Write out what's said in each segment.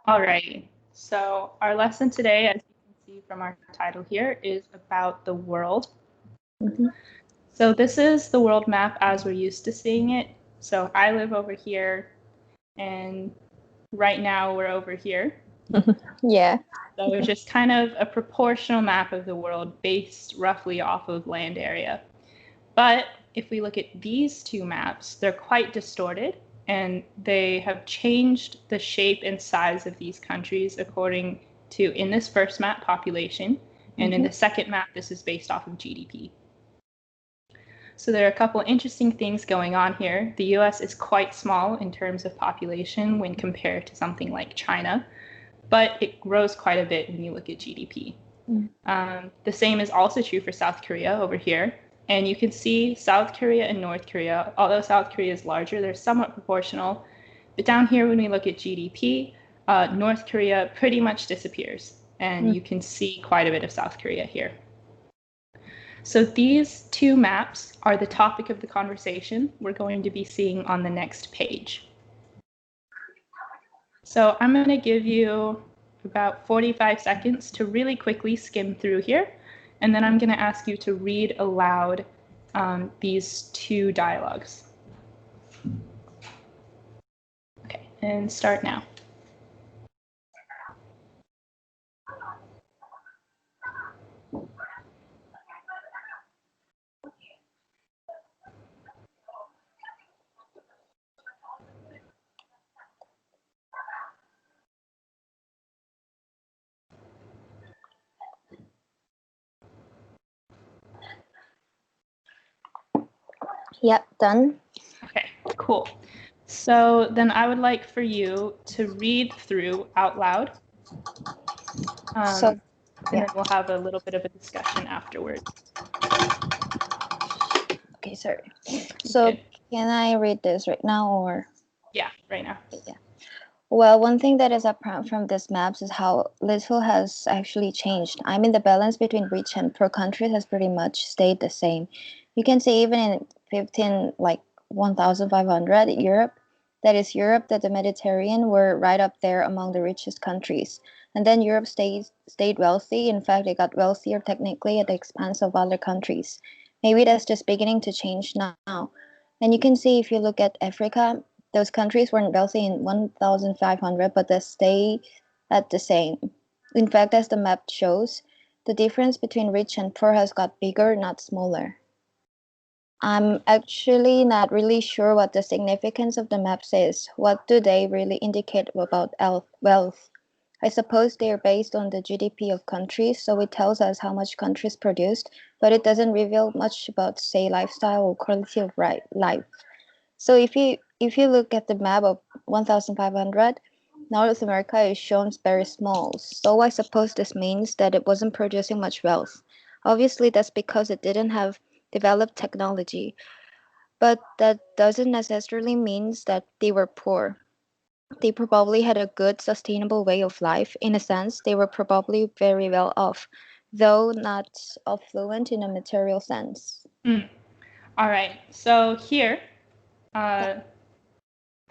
All right, so our lesson today, as you can see from our title here, is about the world. So this is the world map as we're used to seeing it. So I live over here, and right now we're over here. Yeah. So it's just kind of a proportional map of the world based roughly off of land area. But if we look at these two maps, they're quite distorted, and they have changed the shape and size of these countries according to, in this first map, population, and in the second map, this is based off of GDP. So there are a couple interesting things going on here. The US is quite small in terms of population when compared to something like China, but it grows quite a bit when you look at GDP. The same is also true for South Korea over here. And you can see South Korea and North Korea, although South Korea is larger, they're somewhat proportional. But down here, when we look at GDP, North Korea pretty much disappears. And you can see quite a bit of South Korea here. So these two maps are the topic of the conversation we're going to be seeing on the next page. So I'm going to give you about 45 seconds to really quickly skim through here. And then I'm going to ask you to read aloud these two dialogues. Okay, and start now. Yep, done. Okay, cool. So then I would like for you to read through out loud. And then we'll have a little bit of a discussion afterwards. Okay, sorry. So can I read this right now or? Yeah, right now. Yeah. Well, one thing that is apparent from these maps is how little has actually changed. I mean, the balance between rich and poor countries has pretty much stayed the same. You can see even in 1500, Europe, that is Europe, that the Mediterranean were right up there among the richest countries. And then Europe stayed wealthy. In fact, it got wealthier technically at the expense of other countries. Maybe that's just beginning to change now. And you can see if you look at Africa, those countries weren't wealthy in 1500, but they stay at the same. In fact, as the map shows, the difference between rich and poor has got bigger, not smaller. I'm actually not really sure what the significance of the maps is. What do they really indicate about wealth? I suppose they are based on the GDP of countries, so it tells us how much countries produced, but it doesn't reveal much about, say, lifestyle or quality of life. So if you look at the map of 1500, North America is shown very small. So I suppose this means that it wasn't producing much wealth. Obviously, that's because it didn't have developed technology. But that doesn't necessarily mean that they were poor. They probably had a good, sustainable way of life. In a sense, they were probably very well off, though not affluent in a material sense. All right, so here, I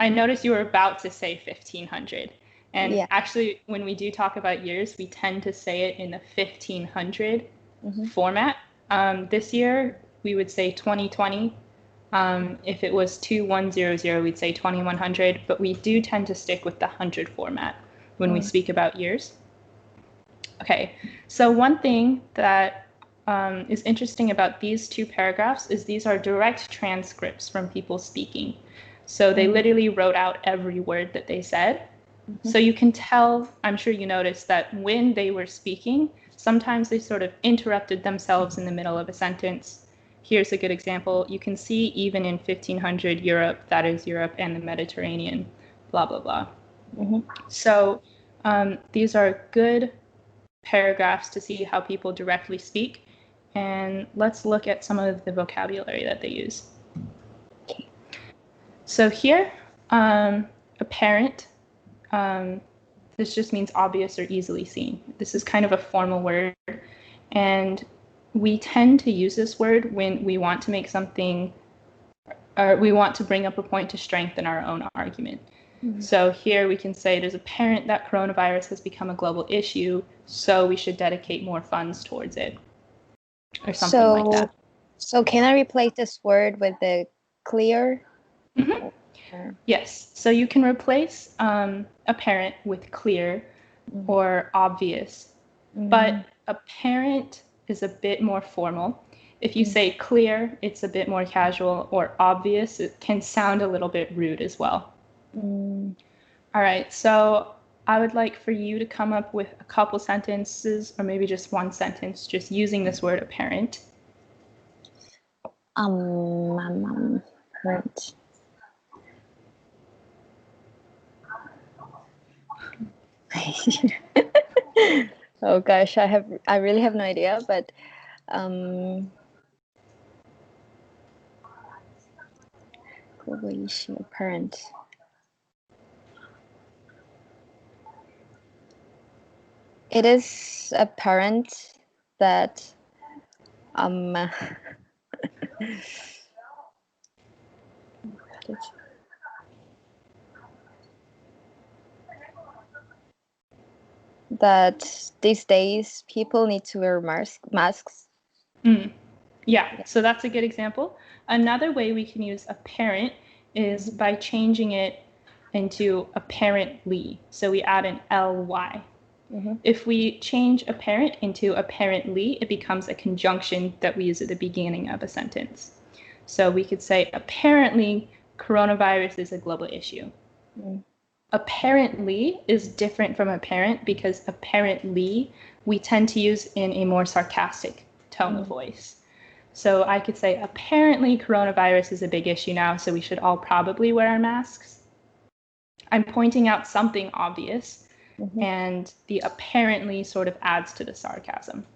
noticed you were about to say 1500. And actually, when we do talk about years, we tend to say it in the 1500 format. This year, we would say 2020. If it was 2100, we'd say 2100. But we do tend to stick with the 100 format when we speak about years. Okay, so one thing that is interesting about these two paragraphs is these are direct transcripts from people speaking. So they literally wrote out every word that they said. So you can tell, I'm sure you noticed that when they were speaking, sometimes they sort of interrupted themselves in the middle of a sentence. Here's a good example. You can see even in 1500 Europe, that is Europe and the Mediterranean, blah, blah, blah. So these are good paragraphs to see how people directly speak. And let's look at some of the vocabulary that they use. So here, apparent, this just means obvious or easily seen. This is kind of a formal word. And we tend to use this word when we want to make something, or we want to bring up a point to strengthen our own argument. So here we can say it is apparent that coronavirus has become a global issue, so we should dedicate more funds towards it, or something like that. So can I replace this word with the clear? Yes, so you can replace apparent with clear or obvious, but apparent is a bit more formal. If you say clear, it's a bit more casual, or obvious, it can sound a little bit rude as well. All right, so I would like for you to come up with a couple sentences, or maybe just one sentence, just using this word apparent. Apparent. Oh gosh, I really have no idea, but global issue apparent. It is apparent that that these days people need to wear masks. Yeah, so that's a good example. Another way we can use apparent is by changing it into apparently. So we add an ly. If we change apparent into apparently, it becomes a conjunction that we use at the beginning of a sentence. So we could say, apparently, coronavirus is a global issue. Apparently is different from apparent because apparently we tend to use in a more sarcastic tone of voice. So I could say, apparently coronavirus is a big issue now, so we should all probably wear our masks. I'm pointing out something obvious, and the apparently sort of adds to the sarcasm.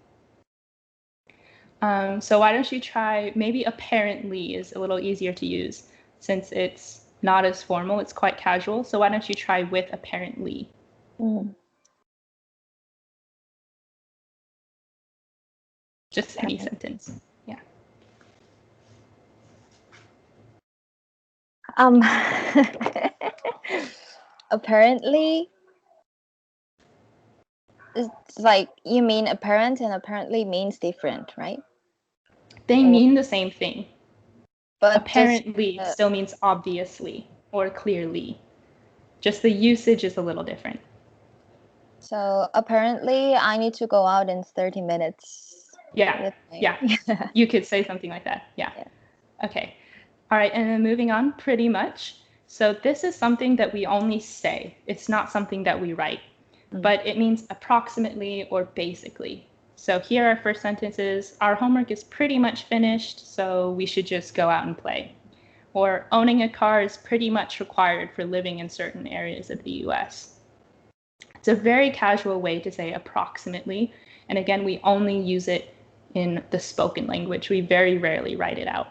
So why don't you try, maybe apparently is a little easier to use since it's not as formal, it's quite casual. So why don't you try with apparently? Just any sentence. Yeah. Apparently, it's like you mean apparent and apparently means different, right? They mean the same thing. But apparently still means obviously or clearly. Just the usage is a little different. So apparently I need to go out in 30 minutes. Yeah. You could say something like that. Yeah. Okay. All right. And then moving on, pretty much. So this is something that we only say. It's not something that we write, but it means approximately or basically. So here our first sentence is, our homework is pretty much finished, so we should just go out and play. Or owning a car is pretty much required for living in certain areas of the US. It's a very casual way to say approximately. And again, we only use it in the spoken language. We very rarely write it out.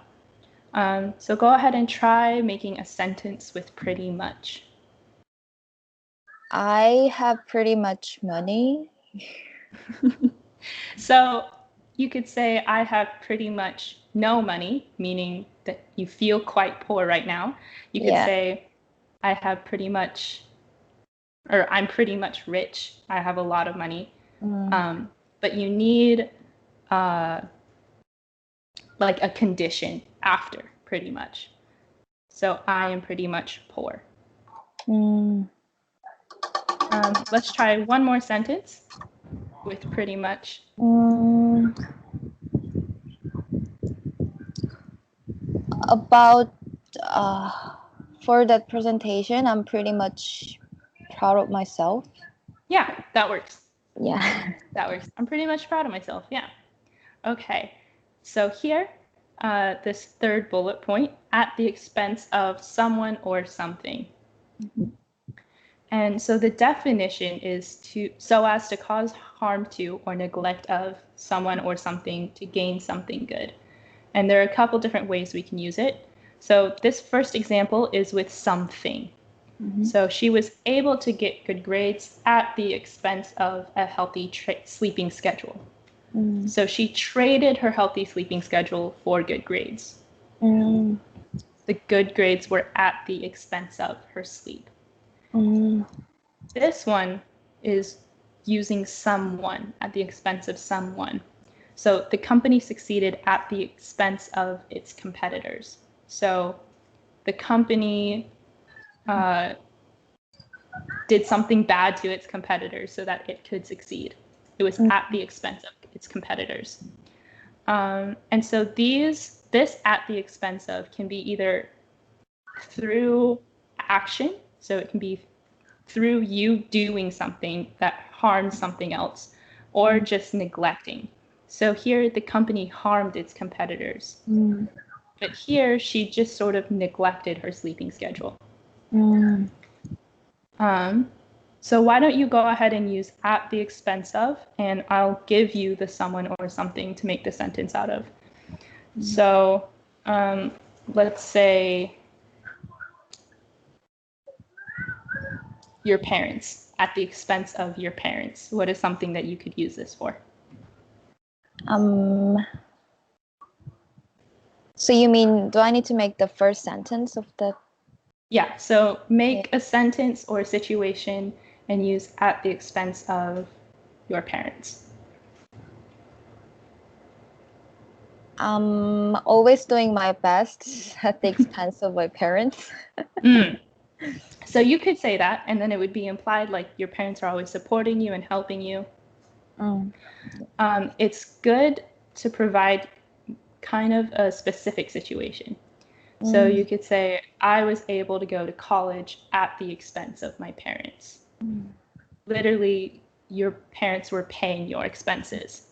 So go ahead and try making a sentence with pretty much. I have pretty much money. So you could say, I have pretty much no money, meaning that you feel quite poor right now. You could say, I have pretty much, or I'm pretty much rich. I have a lot of money. But you need like a condition after pretty much. So I am pretty much poor. Let's try one more sentence with pretty much. About for that presentation, I'm pretty much proud of myself. Yeah, that works. Yeah. That works. I'm pretty much proud of myself. Yeah. Okay. So here, this third bullet point, at the expense of someone or something. And so the definition is so as to cause harm to or neglect of someone or something to gain something good. And there are a couple different ways we can use it. So this first example is with something. So she was able to get good grades at the expense of a healthy sleeping schedule. So she traded her healthy sleeping schedule for good grades. The good grades were at the expense of her sleep. This one is using someone at the expense of someone. So the company succeeded at the expense of its competitors. So the company did something bad to its competitors so that it could succeed. It was at the expense of its competitors. And so this at the expense of can be either through action, so it can be through you doing something that harms something else, or just neglecting. So here the company harmed its competitors. But here she just sort of neglected her sleeping schedule. So why don't you go ahead and use at the expense of, and I'll give you the someone or something to make the sentence out of. So let's say your parents, at the expense of your parents. What is something that you could use this for? So you mean, do I need to make the first sentence of the? Yeah, so make a sentence or a situation and use at the expense of your parents. Always doing my best at the expense of my parents. So you could say that, and then it would be implied like your parents are always supporting you and helping you. It's good to provide kind of a specific situation. So you could say, I was able to go to college at the expense of my parents. Literally, your parents were paying your expenses.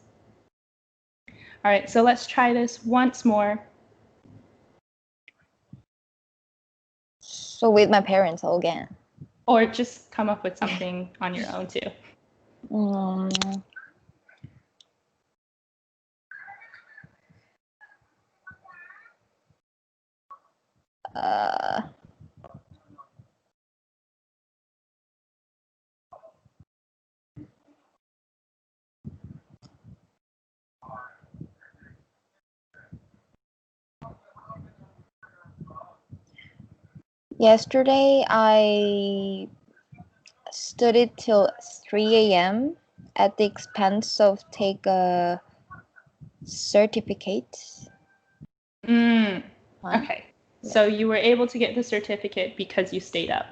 All right, so let's try this once more. So with my parents again. Or just come up with something on your own too. Yesterday, I studied till 3 a.m. at the expense of take a certificate. Okay, so you were able to get the certificate because you stayed up.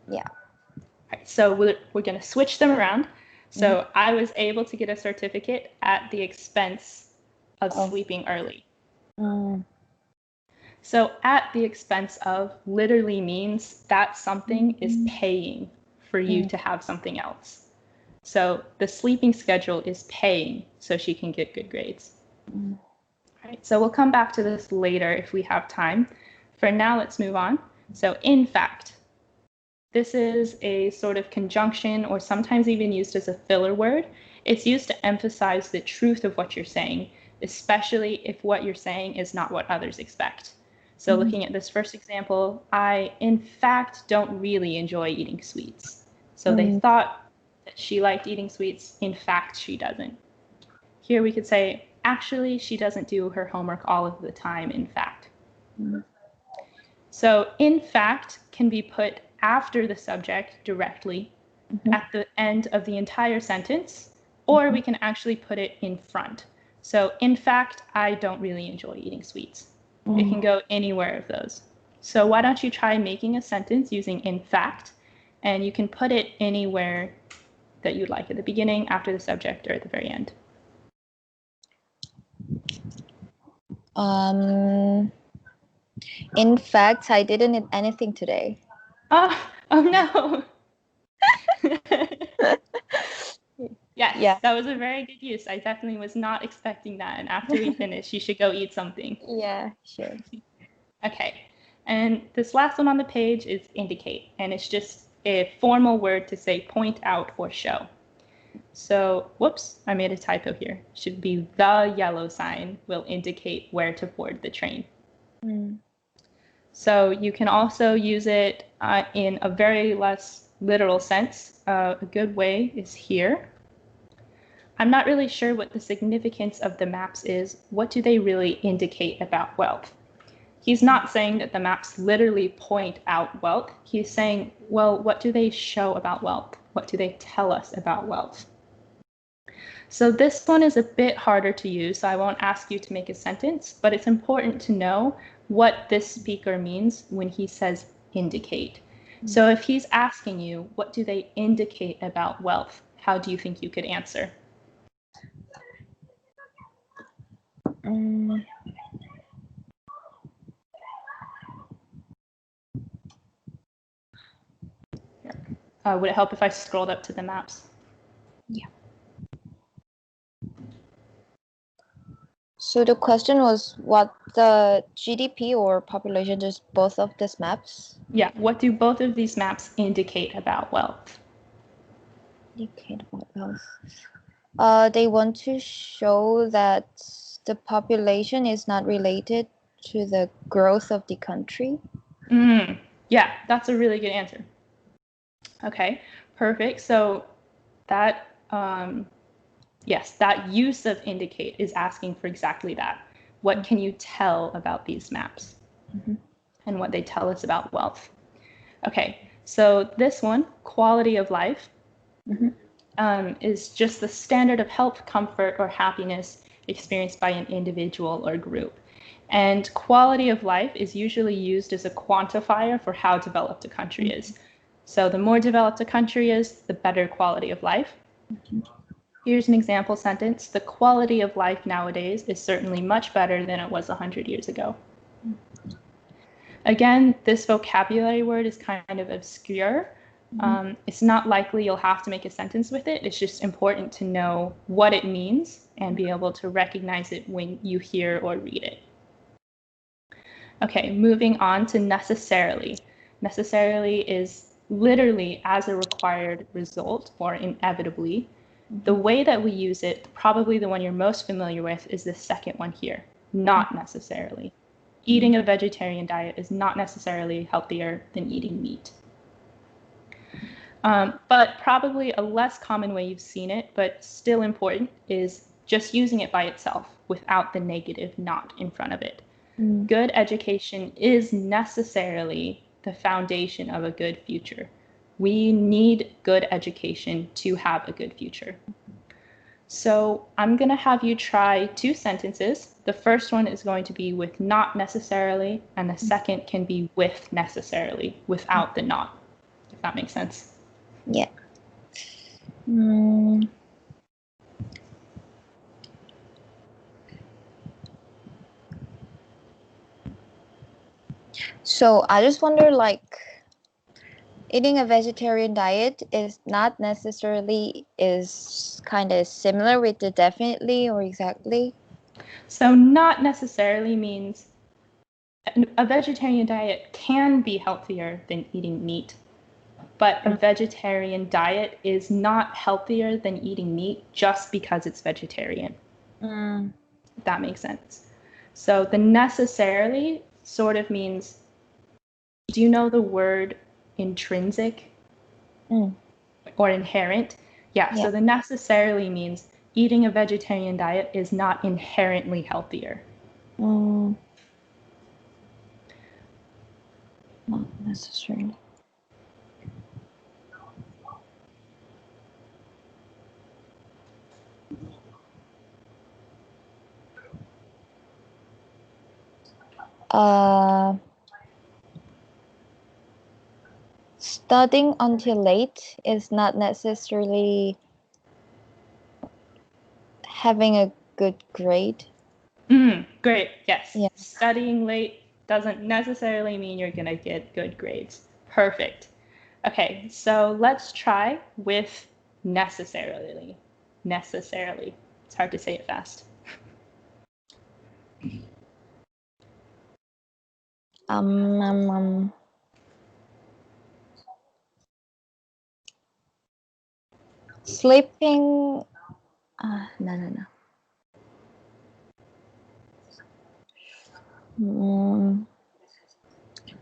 Yeah. All right, so we're going to switch them around. So I was able to get a certificate at the expense of sleeping early. So at the expense of literally means that something is paying for you to have something else. So the sleeping schedule is paying so she can get good grades. All right, so we'll come back to this later if we have time. For now, let's move on. So in fact, this is a sort of conjunction or sometimes even used as a filler word. It's used to emphasize the truth of what you're saying, especially if what you're saying is not what others expect. So looking at this first example, I, in fact, don't really enjoy eating sweets. So they thought that she liked eating sweets. In fact, she doesn't. Here we could say, actually, she doesn't do her homework all of the time, in fact. So in fact can be put after the subject directly at the end of the entire sentence, or we can actually put it in front. So in fact, I don't really enjoy eating sweets. It can go anywhere of those. So why don't you try making a sentence using in fact, and you can put it anywhere that you'd like, at the beginning, after the subject, or at the very end. In fact, I didn't eat anything today. Oh no. Yes, that was a very good use. I definitely was not expecting that. And after we finish, you should go eat something. Yeah, sure. Okay. And this last one on the page is indicate. And it's just a formal word to say point out or show. So, whoops, I made a typo here. Should be the yellow sign will indicate where to board the train. So you can also use it in a very less literal sense. A good way is here. I'm not really sure what the significance of the maps is. What do they really indicate about wealth? he's not saying that the maps literally point out wealth. He's saying, well, what do they show about wealth? What do they tell us about wealth? So this one is a bit harder to use, so I won't ask you to make a sentence, but it's important to know what this speaker means when he says indicate. So if he's asking you, what do they indicate about wealth? How do you think you could answer? Would it help if I scrolled up to the maps? Yeah. So the question was what the GDP or population, just both of these maps? Yeah, what do both of these maps indicate about wealth? Indicate about wealth. They want to show that the population is not related to the growth of the country. Yeah, that's a really good answer. Okay, perfect. So that, yes, that use of indicate is asking for exactly that. What can you tell about these maps and what they tell us about wealth? Okay, so this one, quality of life, is just the standard of health, comfort, or happiness experienced by an individual or group. And quality of life is usually used as a quantifier for how developed a country is. So the more developed a country is, the better quality of life. Here's an example sentence. The quality of life nowadays is certainly much better than it was 100 years ago. Again, this vocabulary word is kind of obscure. It's not likely you'll have to make a sentence with it. It's just important to know what it means and be able to recognize it when you hear or read it. Okay, moving on to necessarily. Necessarily is literally as a required result or inevitably. The way that we use it, probably the one you're most familiar with, is the second one here, not necessarily. Eating a vegetarian diet is not necessarily healthier than eating meat. But probably a less common way you've seen it, but still important, is just using it by itself without the negative not in front of it. Good education is necessarily the foundation of a good future. We need good education to have a good future. So I'm going to have you try 2 sentences. The first one is going to be with not necessarily, and the second can be with necessarily, without the not, if that makes sense. Yeah. So I just wonder, like, eating a vegetarian diet is not necessarily is kind of similar with the definitely or exactly. So not necessarily means a vegetarian diet can be healthier than eating meat, but a vegetarian diet is not healthier than eating meat just because it's vegetarian. If that makes sense. So the necessarily sort of means, do you know the word intrinsic or inherent? Yeah, so the necessarily means eating a vegetarian diet is not inherently healthier. Not necessarily. Studying until late is not necessarily having a good grade. Great, yes. Yeah. Studying late doesn't necessarily mean you're going to get good grades. Perfect. Okay, so let's try with necessarily. Necessarily. It's hard to say it fast. Sleeping.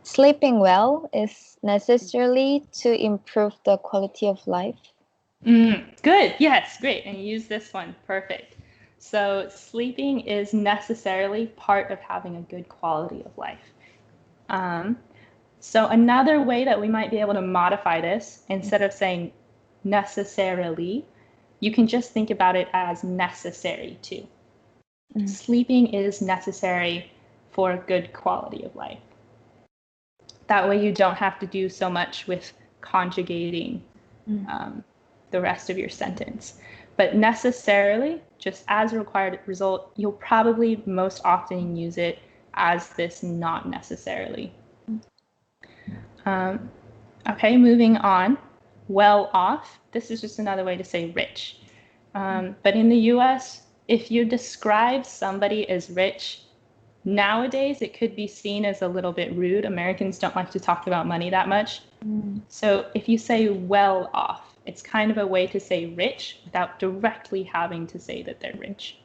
Sleeping well is necessarily to improve the quality of life. Good. Yes, great. And you use this one. Perfect. So sleeping is necessarily part of having a good quality of life. So another way that we might be able to modify this, instead of saying necessarily, you can just think about it as necessary too. Sleeping is necessary for a good quality of life. That way you don't have to do so much with conjugating the rest of your sentence. But necessarily, just as a required result, you'll probably most often use it as this not necessarily. Okay, moving on. Well off. This is just another way to say rich. But in the US, if you describe somebody as rich, nowadays it could be seen as a little bit rude. Americans don't like to talk about money that much. So if you say well off, it's kind of a way to say rich without directly having to say that they're rich.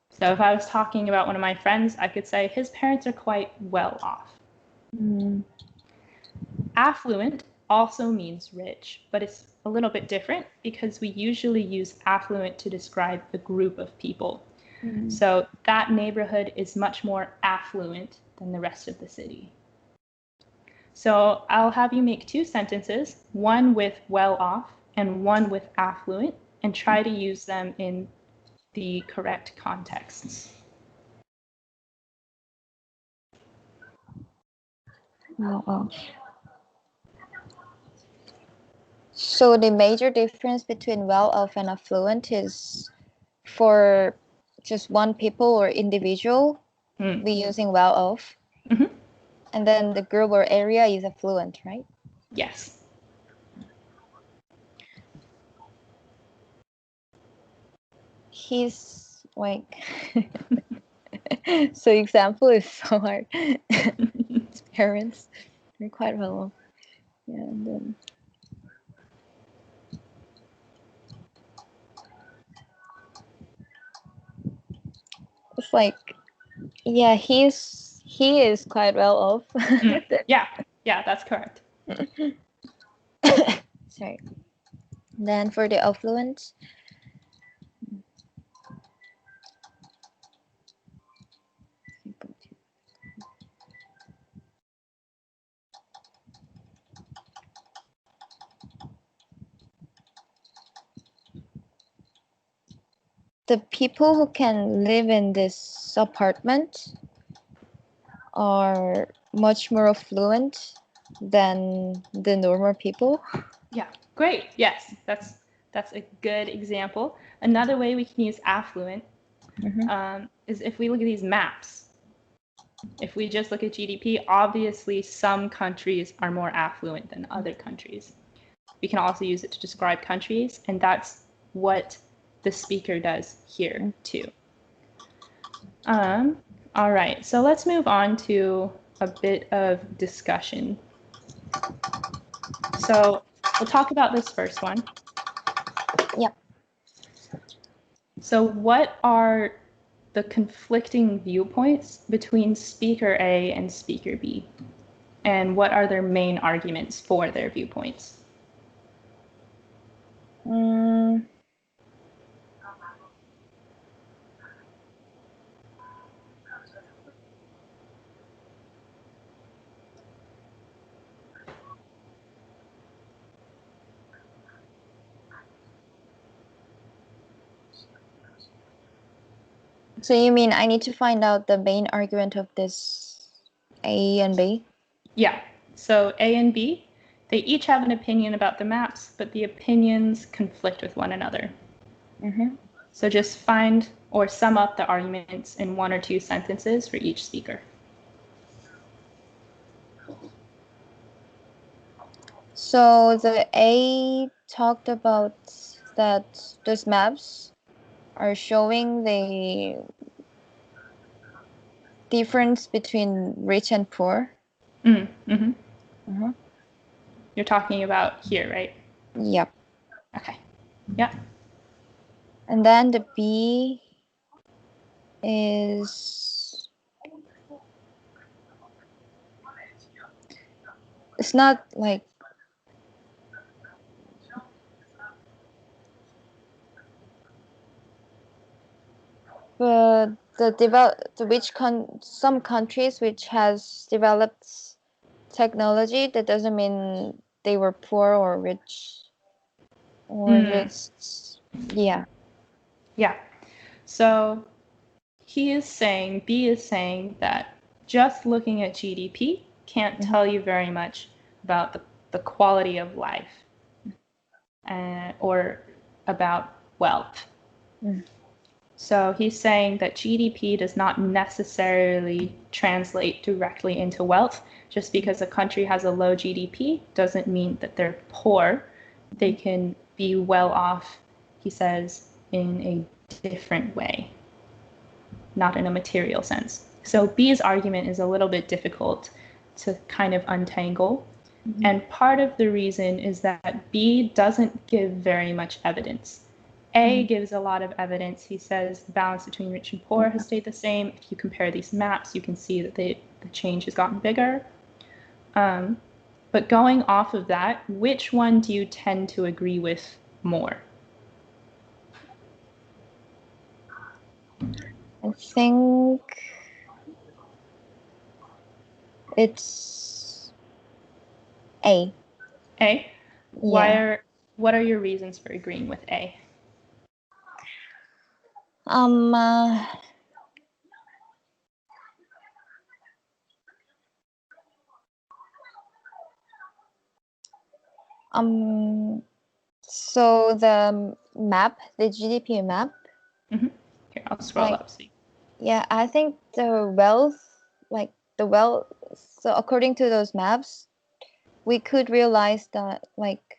So if I was talking about one of my friends, I could say his parents are quite well off. Affluent also means rich, but it's a little bit different because we usually use affluent to describe a group of people. So that neighborhood is much more affluent than the rest of the city. So I'll have you make two sentences, one with well off and one with affluent, and try to use them in the correct contexts. Well off. So the major difference between well off and affluent is for just one people or individual, we using well off. And then the group or area is affluent, right? Yes. He's like, so example is so hard. His parents are quite well off. Yeah, and then it's like, yeah, he is quite well off. Yeah, that's correct. Sorry. Then for the affluent, the people who can live in this apartment are much more affluent than the normal people. Yeah, great. Yes, that's a good example. Another way we can use affluent is if we look at these maps. If we just look at GDP, obviously some countries are more affluent than other countries. We can also use it to describe countries, and that's what the speaker does here too. All right, so let's move on to a bit of discussion. So we'll talk about this first one. Yep. So what are the conflicting viewpoints between speaker A and speaker B? And what are their main arguments for their viewpoints? So you mean I need to find out the main argument of this A and B? Yeah, so A and B, they each have an opinion about the maps, but the opinions conflict with one another. So just find or sum up the arguments in one or two sentences for each speaker. So the A talked about that those maps are showing the difference between rich and poor. You're talking about here, right? Yep. Okay. Yep. And then the B is, it's not like, But some countries which has developed technology, that doesn't mean they were poor or rich, or just yeah. So B is saying that just looking at GDP can't tell you very much about the quality of life or about wealth. So he's saying that GDP does not necessarily translate directly into wealth. Just because a country has a low GDP doesn't mean that they're poor. They can be well off, he says, in a different way, not in a material sense. So B's argument is a little bit difficult to kind of untangle. And part of the reason is that B doesn't give very much evidence. A gives a lot of evidence. He says the balance between rich and poor has stayed the same. If you compare these maps, you can see that the change has gotten bigger. But going off of that, which one do you tend to agree with more? I think it's A. A? Yeah. What are your reasons for agreeing with A? So the map, the GDP map. Here, I'll scroll up. See. Yeah, I think the wealth, so according to those maps, we could realize that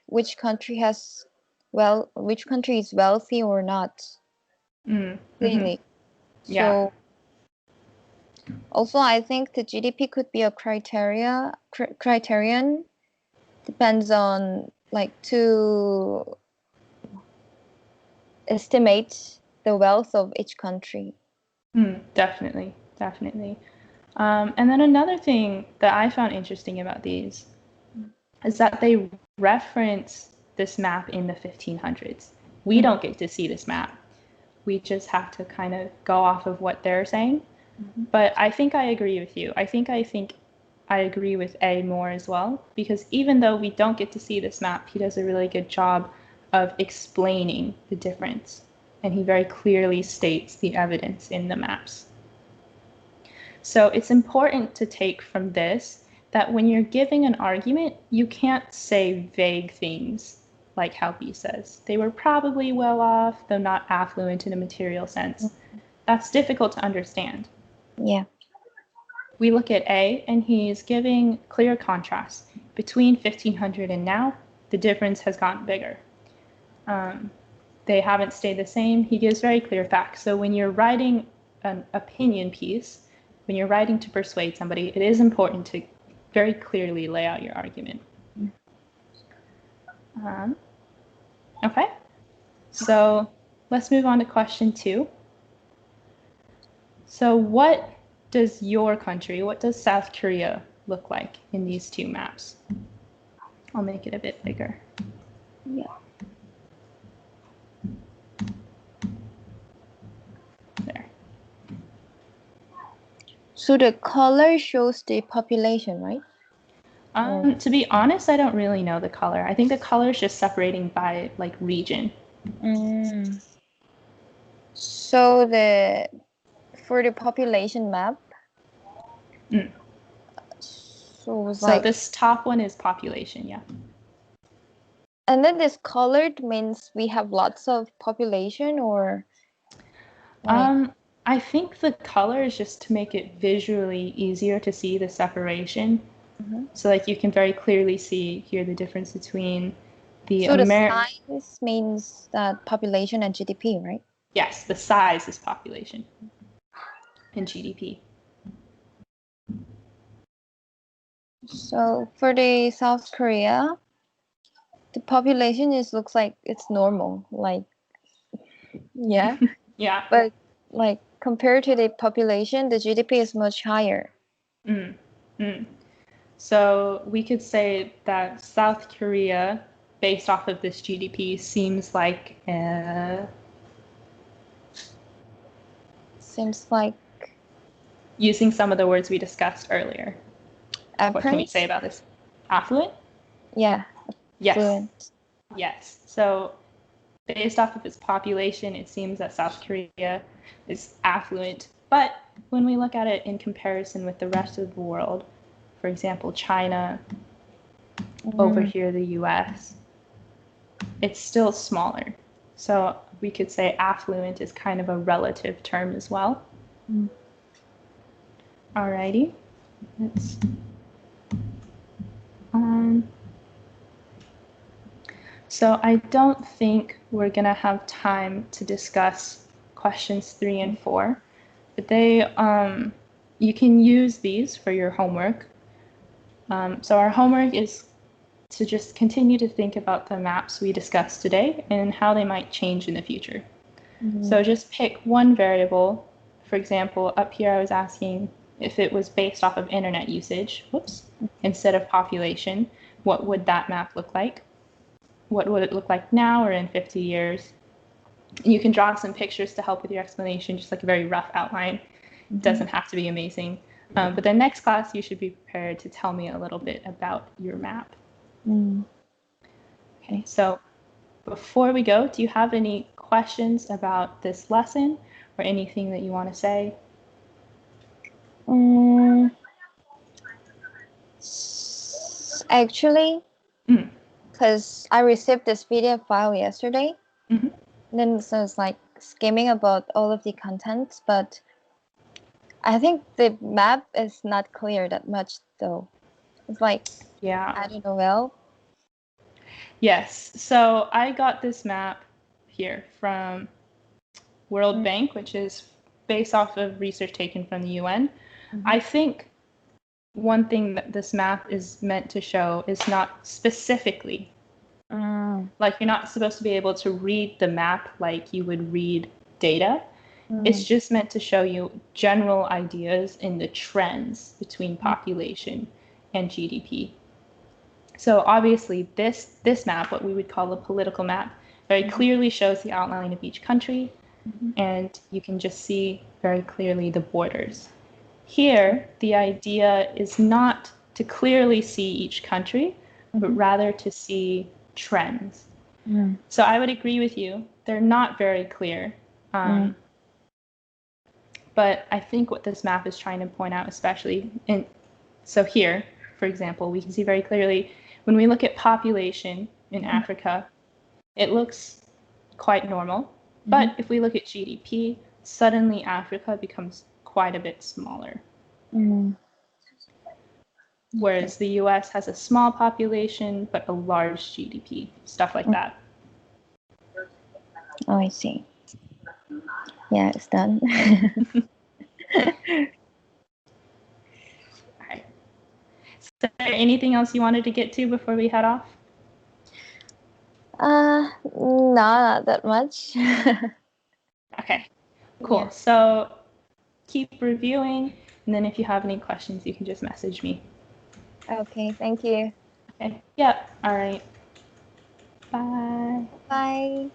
which country is wealthy or not. Clearly. Yeah. So also I think the GDP could be a criterion, depends on to estimate the wealth of each country. Definitely. And then another thing that I found interesting about these is that they reference this map in the 1500s. We don't get to see this map. We just have to kind of go off of what they're saying. But I think I agree with you. I think I agree with A more as well, because even though we don't get to see this map, he does a really good job of explaining the difference. And he very clearly states the evidence in the maps. So it's important to take from this that when you're giving an argument, you can't say vague things like how B says. They were probably well off, though not affluent in a material sense. That's difficult to understand. Yeah. We look at A, and he's giving clear contrast. Between 1500 and now, the difference has gotten bigger. They haven't stayed the same. He gives very clear facts. So when you're writing an opinion piece, when you're writing to persuade somebody, it is important to very clearly lay out your argument. Okay, so let's move on to question 2. So what does your country, what does South Korea look like in these two maps? I'll make it a bit bigger. Yeah. There. So the color shows the population, right? To be honest, I don't really know the color. I think the color is just separating by region. So for the population map. So this top one is population, yeah. And then this colored means we have lots of population, or? I think the color is just to make it visually easier to see the separation. So you can very clearly see here the difference between the the size means that population and GDP, right? Yes, the size is population and GDP. So for the South Korea, the population looks like it's normal, yeah. Yeah. But compared to the population, the GDP is much higher. So we could say that South Korea, based off of this GDP, seems like seems like using some of the words we discussed earlier. What can we say about this? Affluent? Yeah. Yes. Affluent. Yes. So based off of its population, it seems that South Korea is affluent. But when we look at it in comparison with the rest of the world, for example, China, over here the US, it's still smaller. So we could say affluent is kind of a relative term as well. Alrighty. Let's so I don't think we're gonna have time to discuss questions 3 and 4, but they you can use these for your homework. So our homework is to just continue to think about the maps we discussed today and how they might change in the future. So just pick one variable. For example, up here I was asking if it was based off of internet usage, instead of population, what would that map look like? What would it look like now or in 50 years? And you can draw some pictures to help with your explanation, just like a very rough outline. It doesn't have to be amazing. But then next class, you should be prepared to tell me a little bit about your map. Okay, so before we go, do you have any questions about this lesson or anything that you want to say? Actually, because I received this PDF file yesterday, then so it's like skimming about all of the contents, but I think the map is not clear that much though. It's like, I don't know well. Yes, so I got this map here from World Bank, which is based off of research taken from the UN. I think one thing that this map is meant to show is not specifically, like you're not supposed to be able to read the map like you would read data. It's just meant to show you general ideas in the trends between population and GDP. So obviously this map, what we would call a political map, very clearly shows the outline of each country, and you can just see very clearly the borders. Here, the idea is not to clearly see each country, but rather to see trends. So I would agree with you. They're not very clear. But I think what this map is trying to point out, especially, so here, for example, we can see very clearly when we look at population in Africa, it looks quite normal. But if we look at GDP, suddenly Africa becomes quite a bit smaller. Whereas the US has a small population, but a large GDP, stuff like that. Oh, I see. Yeah, it's done. All right. Is there anything else you wanted to get to before we head off? No, not that much. Okay, cool. Yeah. So keep reviewing, and then if you have any questions, you can just message me. Okay, thank you. Okay, yep, all right. Bye. Bye.